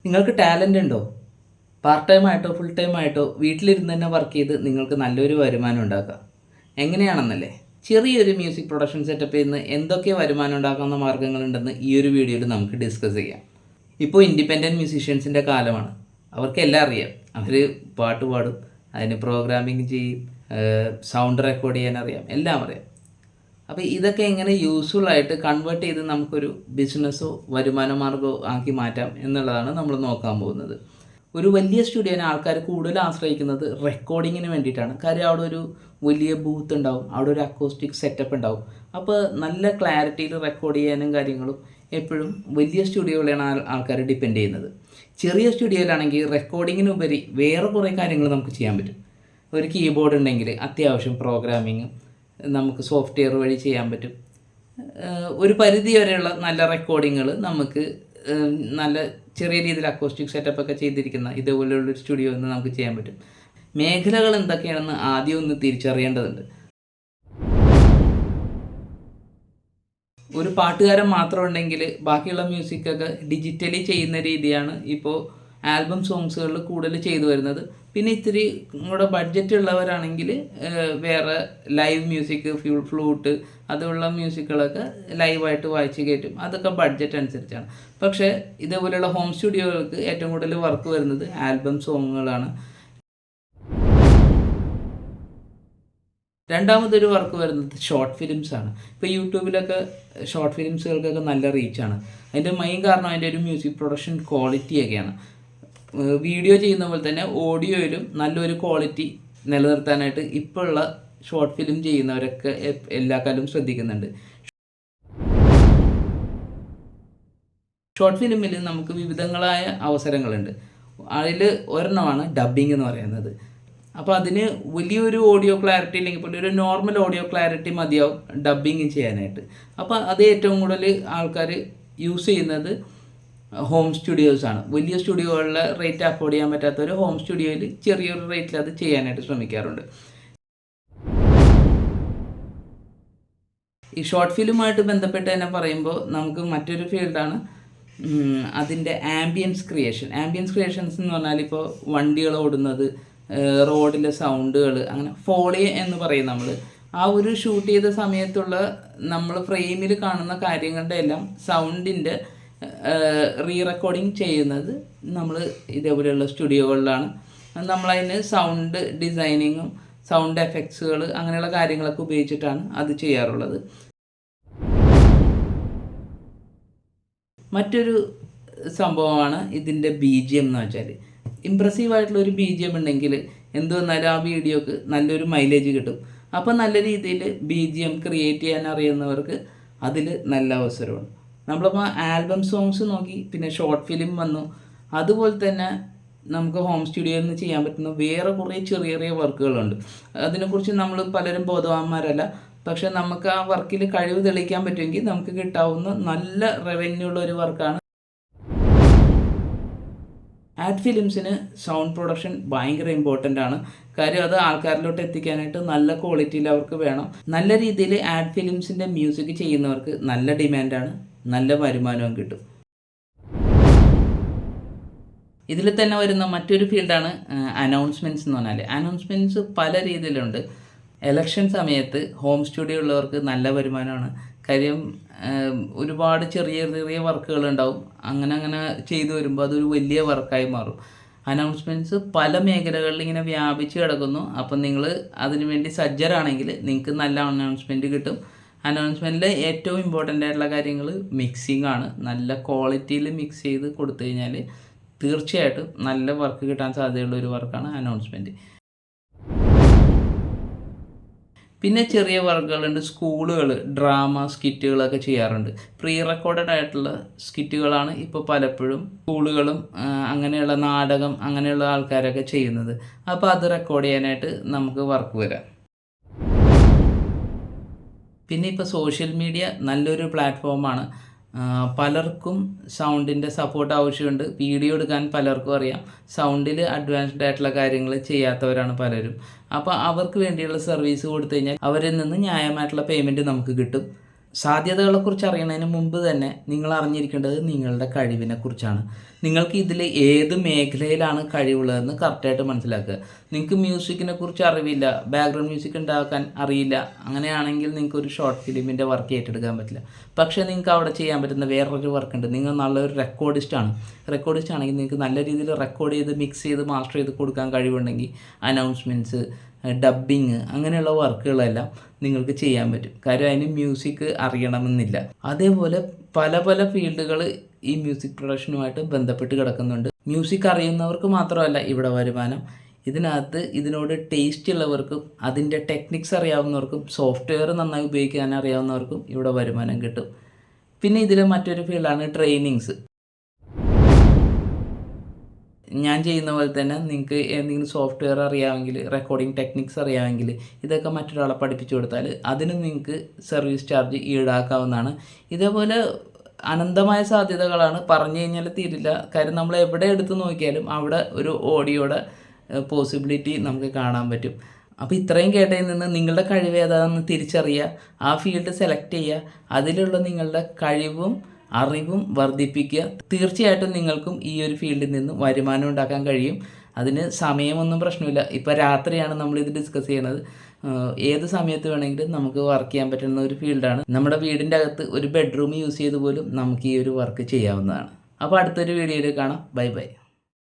നിങ്ങൾക്ക് ടാലൻ്റ് ഉണ്ടോ? Part time ആയിട്ടോ ഫുൾ ടൈം ആയിട്ടോ വീട്ടിലിരുന്ന് തന്നെ വർക്ക് ചെയ്ത് നിങ്ങൾക്ക് നല്ലൊരു വരുമാനം ഉണ്ടാക്കാം. എങ്ങനെയാണെന്നല്ലേ? ചെറിയൊരു മ്യൂസിക് പ്രൊഡക്ഷൻ സെറ്റപ്പിൽ നിന്ന് എന്തൊക്കെ വരുമാനം ഉണ്ടാക്കാവുന്ന മാർഗ്ഗങ്ങളുണ്ടെന്ന് ഈ ഒരു വീഡിയോയിൽ നമുക്ക് ഡിസ്കസ് ചെയ്യാം. ഇപ്പോൾ ഇൻഡിപെൻഡൻറ്റ് മ്യൂസീഷ്യൻസിൻ്റെ കാലമാണ്. അവർക്കെല്ലാം അറിയാം. അവർ പാട്ട് പാടും, അതിന് പ്രോഗ്രാമിങ് ചെയ്യും, സൗണ്ട് റെക്കോർഡ് ചെയ്യാൻ അറിയാം, എല്ലാം അറിയാം. അപ്പോൾ ഇതൊക്കെ എങ്ങനെ യൂസ്ഫുള്ളായിട്ട് കൺവേർട്ട് ചെയ്ത് നമുക്കൊരു ബിസിനസ്സോ വരുമാന മാർഗ്ഗമോ ആക്കി മാറ്റാം എന്നുള്ളതാണ് നമ്മൾ നോക്കാൻ പോകുന്നത്. ഒരു വലിയ സ്റ്റുഡിയോനെ ആൾക്കാർ കൂടുതൽ ആശ്രയിക്കുന്നത് റെക്കോർഡിങ്ങിന് വേണ്ടിയിട്ടാണ്. കാര്യം അവിടെ ഒരു വലിയ ബൂത്ത് ഉണ്ടാവും, അവിടെ ഒരു അക്കോസ്റ്റിക് സെറ്റപ്പ് ഉണ്ടാവും. അപ്പോൾ നല്ല ക്ലാരിറ്റിയിൽ റെക്കോർഡ് ചെയ്യാനും കാര്യങ്ങളും എപ്പോഴും വലിയ സ്റ്റുഡിയോകളാണ് ആൾക്കാർ ഡിപ്പെൻഡ് ചെയ്യുന്നത്. ചെറിയ സ്റ്റുഡിയോയിലാണെങ്കിൽ റെക്കോർഡിങ്ങിനുപരി വേറെ കുറേ കാര്യങ്ങൾ നമുക്ക് ചെയ്യാൻ പറ്റും. ഒരു കീബോർഡ് ഉണ്ടെങ്കിൽ അത്യാവശ്യം പ്രോഗ്രാമിങ് നമുക്ക് സോഫ്റ്റ്വെയർ വഴി ചെയ്യാൻ പറ്റും. ഒരു പരിധി വരെയുള്ള നല്ല റെക്കോർഡിങ്ങൾ നമുക്ക് നല്ല ചെറിയ രീതിയിൽ അക്കോസ്റ്റിക് സെറ്റപ്പൊക്കെ ചെയ്തിരിക്കുന്ന ഇതുപോലെയുള്ളൊരു സ്റ്റുഡിയോ എന്ന് നമുക്ക് ചെയ്യാൻ പറ്റും. മേഖലകൾ എന്തൊക്കെയാണെന്ന് ആദ്യം ഒന്ന് തിരിച്ചറിയേണ്ടതുണ്ട്. ഒരു പാട്ടുകാരൻ മാത്രം ഉണ്ടെങ്കിൽ ബാക്കിയുള്ള മ്യൂസിക്കൊക്കെ ഡിജിറ്റലി ചെയ്യുന്ന രീതിയാണ് ഇപ്പോൾ ആൽബം സോങ്സുകളിൽ കൂടുതൽ ചെയ്തു വരുന്നത്. പിന്നെ ഇത്തിരി കൂടെ ബഡ്ജറ്റ് ഉള്ളവരാണെങ്കിൽ വേറെ ലൈവ് മ്യൂസിക്, ഫ്ലൂട്ട് അതുള്ള മ്യൂസിക്കുകളൊക്കെ ലൈവായിട്ട് വായിച്ച് കയറ്റും. അതൊക്കെ ബഡ്ജറ്റ് അനുസരിച്ചാണ്. പക്ഷേ ഇതേപോലെയുള്ള ഹോം സ്റ്റുഡിയോകൾക്ക് ഏറ്റവും കൂടുതൽ വർക്ക് വരുന്നത് ആൽബം സോങ്ങുകളാണ്. രണ്ടാമതൊരു വർക്ക് വരുന്നത് ഷോർട്ട് ഫിലിംസാണ്. ഇപ്പോൾ യൂട്യൂബിലൊക്കെ ഷോർട്ട് ഫിലിംസുകൾക്കൊക്കെ നല്ല റീച്ചാണ്. അതിൻ്റെ മെയിൻ കാരണം അതിൻ്റെ ഒരു മ്യൂസിക് പ്രൊഡക്ഷൻ ക്വാളിറ്റിയൊക്കെയാണ്. വീഡിയോ ചെയ്യുന്ന പോലെ തന്നെ ഓഡിയോയിലും നല്ലൊരു ക്വാളിറ്റി നിലനിർത്താനായിട്ട് ഇപ്പോൾ ഉള്ള ഷോർട്ട് ഫിലിം ചെയ്യുന്നവരൊക്കെ എല്ലാ കാലവും ശ്രദ്ധിക്കുന്നുണ്ട്. ഷോർട്ട് ഫിലിമിൽ നമുക്ക് വിവിധങ്ങളായ അവസരങ്ങളുണ്ട്. അതിൽ ഒരെണ്ണമാണ് ഡബ്ബിംഗ് എന്ന് പറയുന്നത്. അപ്പോൾ അതിന് വലിയൊരു ഓഡിയോ ക്ലാരിറ്റി ഇല്ലെങ്കിൽ പോലും ഒരു നോർമൽ ഓഡിയോ ക്ലാരിറ്റി മതിയാവും ഡബ്ബിങ് ചെയ്യാനായിട്ട്. അപ്പോൾ അത് ഏറ്റവും കൂടുതൽ ആൾക്കാർ യൂസ് ചെയ്യുന്നത് ഹോം സ്റ്റുഡിയോസാണ്. വലിയ സ്റ്റുഡിയോകളിലെ റേറ്റ് അഫോർഡ് ചെയ്യാൻ പറ്റാത്തവർ ഹോം സ്റ്റുഡിയോയിൽ ചെറിയൊരു റേറ്റിൽ അത് ചെയ്യാനായിട്ട് ശ്രമിക്കാറുണ്ട്. ഈ ഷോർട്ട് ഫിലിമായിട്ട് ബന്ധപ്പെട്ട് തന്നെ പറയുമ്പോൾ നമുക്ക് മറ്റൊരു ഫീൽഡാണ് അതിൻ്റെ ആംബിയൻസ് ക്രിയേഷൻസ് എന്ന് പറഞ്ഞാൽ ഇപ്പോൾ വണ്ടികൾ ഓടുന്നത്, റോഡിലെ സൗണ്ടുകൾ, അങ്ങനെ ഫോളി എന്ന് പറയും നമ്മൾ. ആ ഒരു ഷൂട്ട് ചെയ്ത സമയത്തുള്ള നമ്മൾ ഫ്രെയിമിൽ കാണുന്ന കാര്യങ്ങളുടെ എല്ലാം സൗണ്ടിൻ്റെ റീറെക്കോർഡിങ് ചെയ്യുന്നത് നമ്മൾ ഇതേപോലെയുള്ള സ്റ്റുഡിയോകളിലാണ്. നമ്മളതിന് സൗണ്ട് ഡിസൈനിങ്ങും സൗണ്ട് എഫക്ട്സുകൾ അങ്ങനെയുള്ള കാര്യങ്ങളൊക്കെ ഉപയോഗിച്ചിട്ടാണ് അത് ചെയ്യാറുള്ളത്. മറ്റൊരു സംഭവമാണ് ഇതിൻ്റെ BGM എന്ന് വെച്ചാൽ. ഇമ്പ്രസീവായിട്ടുള്ളൊരു BGM ഉണ്ടെങ്കിൽ എന്ത് വന്നാലും ആ വീഡിയോക്ക് നല്ലൊരു മൈലേജ് കിട്ടും. അപ്പോൾ നല്ല രീതിയിൽ BGM ക്രിയേറ്റ് ചെയ്യാൻ അറിയുന്നവർക്ക് അതിൽ നല്ല അവസരമാണ്. നമ്മളിപ്പോൾ ആൽബം സോങ്സ് നോക്കി, പിന്നെ ഷോർട്ട് ഫിലിം വന്നു. അതുപോലെ തന്നെ നമുക്ക് ഹോം സ്റ്റുഡിയോയിൽ നിന്ന് ചെയ്യാൻ പറ്റുന്ന വേറെ കുറേ ചെറിയ ചെറിയ വർക്കുകളുണ്ട്. അതിനെക്കുറിച്ച് നമ്മൾ പലരും ബോധവാന്മാരല്ല. പക്ഷേ നമുക്ക് ആ വർക്കിൽ കഴിവ് തെളിയിക്കാൻ പറ്റുമെങ്കിൽ നമുക്ക് കിട്ടാവുന്ന നല്ല റവന്യൂ ഉള്ള ഒരു വർക്കാണ്. ആഡ് ഫിലിംസിന് സൗണ്ട് പ്രൊഡക്ഷൻ ഭയങ്കര ഇമ്പോർട്ടൻ്റ് ആണ്. കാര്യം അത് ആൾക്കാരിലോട്ട് എത്തിക്കാനായിട്ട് നല്ല ക്വാളിറ്റിയിൽ അവർക്ക് വേണം. നല്ല രീതിയിൽ ആഡ് ഫിലിംസിൻ്റെ മ്യൂസിക് ചെയ്യുന്നവർക്ക് നല്ല ഡിമാൻഡാണ്, നല്ല വരുമാനവും കിട്ടും. ഇതിൽ തന്നെ വരുന്ന മറ്റൊരു ഫീൽഡാണ് അനൗൺസ്മെൻറ്റ്സ് എന്ന് പറഞ്ഞാൽ. അനൗൺസ്മെൻറ്റ്സ് പല രീതിയിലുണ്ട്. എലക്ഷൻ സമയത്ത് ഹോം സ്റ്റുഡിയോ ഉള്ളവർക്ക് നല്ല വരുമാനമാണ്. കാര്യം ഒരുപാട് ചെറിയ ചെറിയ വർക്കുകളുണ്ടാവും. അങ്ങനെ ചെയ്തു വരുമ്പോൾ അതൊരു വലിയ വർക്കായി മാറും. അനൗൺസ്മെൻറ്റ്സ് പല മേഖലകളിൽ ഇങ്ങനെ വ്യാപിച്ച് കിടക്കുന്നു. അപ്പം നിങ്ങൾ അതിനു വേണ്ടി സജ്ജരാണെങ്കിൽ നിങ്ങൾക്ക് നല്ല അനൗൺസ്മെൻറ്റ് കിട്ടും. അനൗൺസ്മെൻറ്റിൽ ഏറ്റവും ഇമ്പോർട്ടൻ്റ് ആയിട്ടുള്ള കാര്യങ്ങൾ മിക്സിംഗ് ആണ്. നല്ല ക്വാളിറ്റിയിൽ മിക്സ് ചെയ്ത് കൊടുത്തു കഴിഞ്ഞാൽ തീർച്ചയായിട്ടും നല്ല വർക്ക് കിട്ടാൻ സാധ്യതയുള്ള ഒരു വർക്കാണ് അനൗൺസ്മെൻറ്റ്. പിന്നെ ചെറിയ വർക്കുകളുണ്ട്. സ്കൂളുകൾ ഡ്രാമ സ്കിറ്റുകളൊക്കെ ചെയ്യാറുണ്ട്. പ്രീ റെക്കോർഡഡ് ആയിട്ടുള്ള സ്കിറ്റുകളാണ് ഇപ്പോൾ പലപ്പോഴും സ്കൂളുകളും അങ്ങനെയുള്ള നാടകം അങ്ങനെയുള്ള ആൾക്കാരൊക്കെ ചെയ്യുന്നത്. അപ്പോൾ അത് റെക്കോർഡ് ചെയ്യാനായിട്ട് നമുക്ക് വർക്ക് വരാം. പിന്നെ ഇപ്പോൾ സോഷ്യൽ മീഡിയ നല്ലൊരു പ്ലാറ്റ്ഫോമാണ്. പലർക്കും സൗണ്ടിൻ്റെ സപ്പോർട്ട് ആവശ്യമുണ്ട്. വീഡിയോ എടുക്കാൻ പലർക്കും അറിയാം. സൗണ്ടിൽ അഡ്വാൻസ്ഡ് ആയിട്ടുള്ള കാര്യങ്ങൾ ചെയ്യാത്തവരാണ് പലരും. അപ്പോൾ അവർക്ക് വേണ്ടിയുള്ള സർവീസ് കൊടുത്തു കഴിഞ്ഞാൽ അവരിൽ നിന്ന് ന്യായമായിട്ടുള്ള പേയ്മെൻറ്റ് നമുക്ക് കിട്ടും. സാധ്യതകളെക്കുറിച്ച് അറിയുന്നതിന് മുമ്പ് തന്നെ നിങ്ങൾ അറിഞ്ഞിരിക്കേണ്ടത് നിങ്ങളുടെ കഴിവിനെ കുറിച്ചാണ്. നിങ്ങൾക്ക് ഇതിൽ ഏത് മേഖലയിലാണ് കഴിവുള്ളതെന്ന് കറക്റ്റായിട്ട് മനസ്സിലാക്കുക. നിങ്ങൾക്ക് മ്യൂസിക്കിനെ കുറിച്ച് അറിവില്ല, ബാക്ക്ഗ്രൗണ്ട് മ്യൂസിക് ഉണ്ടാക്കാൻ അറിയില്ല, അങ്ങനെയാണെങ്കിൽ നിങ്ങൾക്ക് ഒരു ഷോർട്ട് ഫിലിമിൻ്റെ വർക്ക് ഏറ്റെടുക്കാൻ പറ്റില്ല. പക്ഷേ നിങ്ങൾക്ക് അവിടെ ചെയ്യാൻ പറ്റുന്ന വേറൊരു വർക്കുണ്ട്. നിങ്ങൾ നല്ലൊരു റെക്കോർഡിസ്റ്റാണ്. റെക്കോർഡിസ്റ്റ് ആണെങ്കിൽ നിങ്ങൾക്ക് നല്ല രീതിയിൽ റെക്കോർഡ് ചെയ്ത് മിക്സ് ചെയ്ത് മാസ്റ്റർ ചെയ്ത് കൊടുക്കാൻ കഴിവുണ്ടെങ്കിൽ അനൗൺസ്മെൻറ്റ്സ്, ഡബ്ബിങ് അങ്ങനെയുള്ള വർക്കുകളെല്ലാം നിങ്ങൾക്ക് ചെയ്യാൻ പറ്റും. കാര്യം അതിന് മ്യൂസിക് അറിയണമെന്നില്ല. അതേപോലെ പല പല ഫീൽഡുകൾ ഈ മ്യൂസിക് പ്രൊഡക്ഷനുമായിട്ട് ബന്ധപ്പെട്ട് കിടക്കുന്നുണ്ട്. മ്യൂസിക് അറിയുന്നവർക്ക് മാത്രമല്ല ഇവിടെ വരുമാനം. ഇതിനകത്ത് ഇതിനോട് ടേസ്റ്റ് ഉള്ളവർക്കും അതിൻ്റെ ടെക്നിക്സ് അറിയാവുന്നവർക്കും സോഫ്റ്റ്വെയർ നന്നായി ഉപയോഗിക്കാൻ അറിയാവുന്നവർക്കും ഇവിടെ വരുമാനം കിട്ടും. പിന്നെ ഇതിൽ മറ്റൊരു ഫീൽഡാണ് ട്രെയിനിങ്സ്. ഞാൻ ചെയ്യുന്ന പോലെ തന്നെ നിങ്ങൾക്ക് എന്തെങ്കിലും സോഫ്റ്റ്വെയർ അറിയാമെങ്കിൽ, റെക്കോർഡിംഗ് ടെക്നിക്സ് അറിയാമെങ്കിൽ ഇതൊക്കെ മറ്റൊരാളെ പഠിപ്പിച്ചു കൊടുത്താൽ അതിന് നിങ്ങൾക്ക് സർവീസ് ചാർജ് ഈടാക്കാവുന്നതാണ്. ഇതേപോലെ അനന്തമായ സാധ്യതകളാണ്, പറഞ്ഞു കഴിഞ്ഞാൽ തീരില്ല. കാര്യം നമ്മൾ എവിടെ എടുത്ത് നോക്കിയാലും അവിടെ ഒരു ഓഡിയോയുടെ പോസിബിലിറ്റി നമുക്ക് കാണാൻ പറ്റും. അപ്പോൾ ഇത്രയും കേട്ടതിൽ നിന്ന് നിങ്ങളുടെ കഴിവ് ഏതാണെന്ന് തിരിച്ചറിയുക, ആ ഫീൽഡ് സെലക്ട് ചെയ്യുക, അതിലുള്ള നിങ്ങളുടെ കഴിവും അറിവും വർദ്ധിപ്പിക്കുക. തീർച്ചയായിട്ടും നിങ്ങൾക്കും ഈ ഒരു ഫീൽഡിൽ നിന്നും വരുമാനം ഉണ്ടാക്കാൻ കഴിയും. അതിന് സമയമൊന്നും പ്രശ്നമില്ല. ഇപ്പോൾ രാത്രിയാണ് നമ്മളിത് ഡിസ്കസ് ചെയ്യണത്. ഏത് സമയത്ത് വേണമെങ്കിലും നമുക്ക് വർക്ക് ചെയ്യാൻ പറ്റുന്ന ഒരു ഫീൽഡാണ്. നമ്മുടെ വീടിൻ്റെ അകത്ത് ഒരു ബെഡ്റൂം യൂസ് ചെയ്ത് പോലും നമുക്ക് ഈ ഒരു വർക്ക് ചെയ്യാവുന്നതാണ്. അപ്പോൾ അടുത്തൊരു വീഡിയോയിൽ കാണാം. Bye bye.